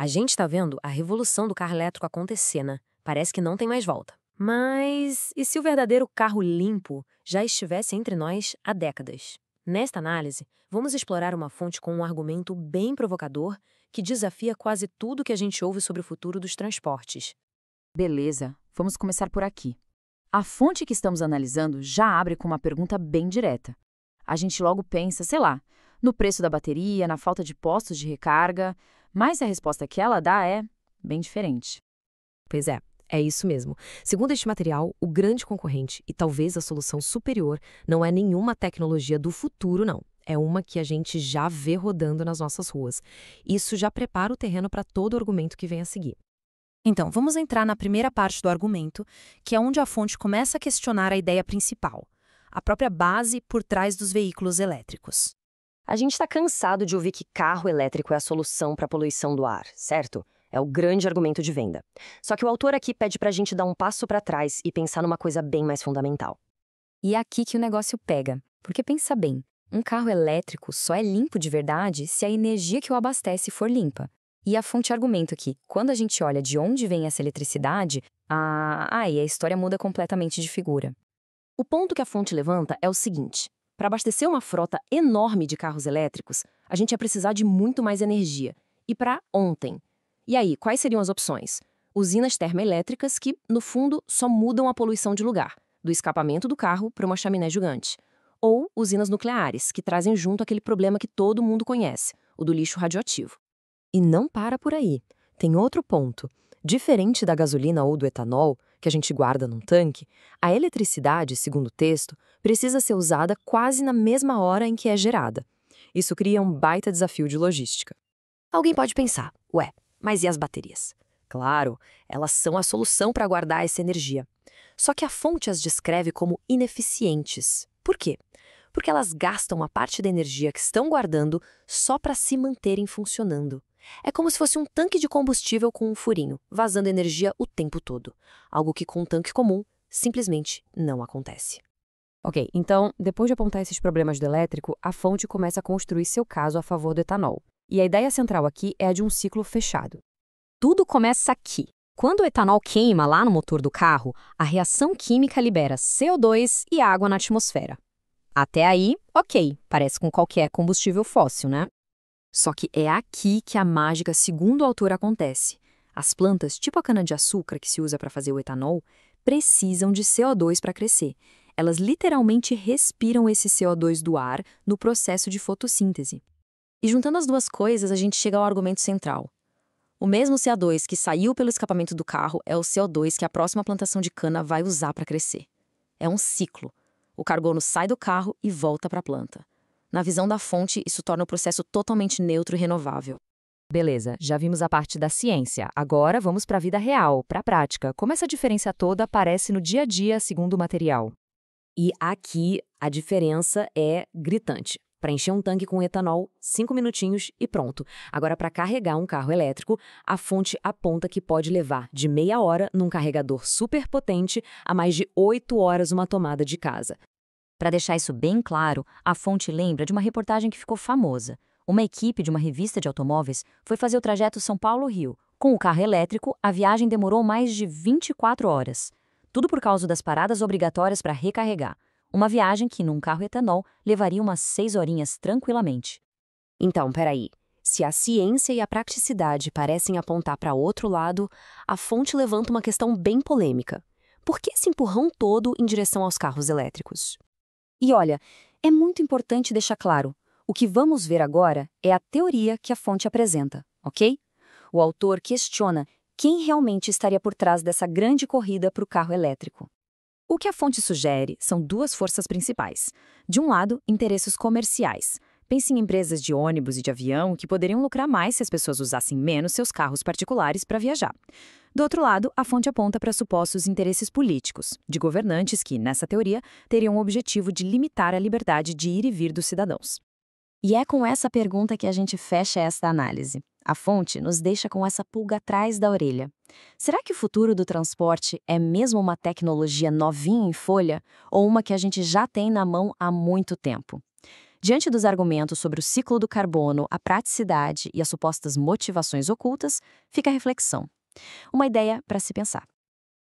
A gente está vendo a revolução do carro elétrico acontecer, né? Parece que não tem mais volta. Mas e se o verdadeiro carro limpo já estivesse entre nós há décadas? Nesta análise, vamos explorar uma fonte com um argumento bem provocador que desafia quase tudo que a gente ouve sobre o futuro dos transportes. Beleza, vamos começar por aqui. A fonte que estamos analisando já abre com uma pergunta bem direta. A gente logo pensa, sei lá, no preço da bateria, na falta de postos de recarga, mas a resposta que ela dá é bem diferente. Pois é isso mesmo. Segundo este material, o grande concorrente e talvez a solução superior não é nenhuma tecnologia do futuro, não. É uma que a gente já vê rodando nas nossas ruas. Isso já prepara o terreno para todo o argumento que vem a seguir. Então, vamos entrar na primeira parte do argumento, que é onde a fonte começa a questionar a ideia principal, a própria base por trás dos veículos elétricos. A gente está cansado de ouvir que carro elétrico é a solução para a poluição do ar, certo? É o grande argumento de venda. Só que o autor aqui pede para a gente dar um passo para trás e pensar numa coisa bem mais fundamental. E é aqui que o negócio pega, porque pensa bem, um carro elétrico só é limpo de verdade se a energia que o abastece for limpa. E a fonte argumenta que, quando a gente olha de onde vem essa eletricidade, aí a história muda completamente de figura. O ponto que a fonte levanta é o seguinte: para abastecer uma frota enorme de carros elétricos, a gente ia precisar de muito mais energia. E para ontem. E aí, quais seriam as opções? Usinas termoelétricas que, no fundo, só mudam a poluição de lugar, do escapamento do carro para uma chaminé gigante. Ou usinas nucleares, que trazem junto aquele problema que todo mundo conhece, o do lixo radioativo. E não para por aí. Tem outro ponto. Diferente da gasolina ou do etanol, que a gente guarda num tanque, a eletricidade, segundo o texto, precisa ser usada quase na mesma hora em que é gerada. Isso cria um baita desafio de logística. Alguém pode pensar, ué, mas e as baterias? Claro, elas são a solução para guardar essa energia. Só que a fonte as descreve como ineficientes. Por quê? Porque elas gastam uma parte da energia que estão guardando só para se manterem funcionando. É como se fosse um tanque de combustível com um furinho, vazando energia o tempo todo. Algo que com um tanque comum simplesmente não acontece. Ok, então, depois de apontar esses problemas do elétrico, a fonte começa a construir seu caso a favor do etanol. E a ideia central aqui é a de um ciclo fechado. Tudo começa aqui. Quando o etanol queima lá no motor do carro, a reação química libera CO2 e água na atmosfera. Até aí, ok, parece com qualquer combustível fóssil, né? Só que é aqui que a mágica, segundo o autor, acontece. As plantas, tipo a cana-de-açúcar que se usa para fazer o etanol, precisam de CO2 para crescer. Elas literalmente respiram esse CO2 do ar no processo de fotossíntese. E juntando as duas coisas, a gente chega ao argumento central. O mesmo CO2 que saiu pelo escapamento do carro é o CO2 que a próxima plantação de cana vai usar para crescer. É um ciclo. O carbono sai do carro e volta para a planta. Na visão da fonte, isso torna o processo totalmente neutro e renovável. Beleza, já vimos a parte da ciência. Agora vamos para a vida real, para a prática. Como essa diferença toda aparece no dia a dia, segundo o material? E aqui a diferença é gritante. Para encher um tanque com etanol, 5 minutinhos e pronto. Agora, para carregar um carro elétrico, a fonte aponta que pode levar de meia hora num carregador super potente a mais de 8 horas uma tomada de casa. Para deixar isso bem claro, a fonte lembra de uma reportagem que ficou famosa. Uma equipe de uma revista de automóveis foi fazer o trajeto São Paulo-Rio. Com o carro elétrico, a viagem demorou mais de 24 horas. Tudo por causa das paradas obrigatórias para recarregar. Uma viagem que, num carro etanol, levaria umas 6 horinhas tranquilamente. Então, peraí. Se a ciência e a praticidade parecem apontar para outro lado, a fonte levanta uma questão bem polêmica. Por que esse empurrão todo em direção aos carros elétricos? E olha, é muito importante deixar claro, o que vamos ver agora é a teoria que a fonte apresenta, ok? O autor questiona quem realmente estaria por trás dessa grande corrida para o carro elétrico. O que a fonte sugere são duas forças principais. De um lado, interesses comerciais. Pense em empresas de ônibus e de avião que poderiam lucrar mais se as pessoas usassem menos seus carros particulares para viajar. Do outro lado, a fonte aponta para supostos interesses políticos, de governantes que, nessa teoria, teriam o objetivo de limitar a liberdade de ir e vir dos cidadãos. E é com essa pergunta que a gente fecha esta análise. A fonte nos deixa com essa pulga atrás da orelha. Será que o futuro do transporte é mesmo uma tecnologia novinha em folha ou uma que a gente já tem na mão há muito tempo? Diante dos argumentos sobre o ciclo do carbono, a praticidade e as supostas motivações ocultas, fica a reflexão. Uma ideia para se pensar.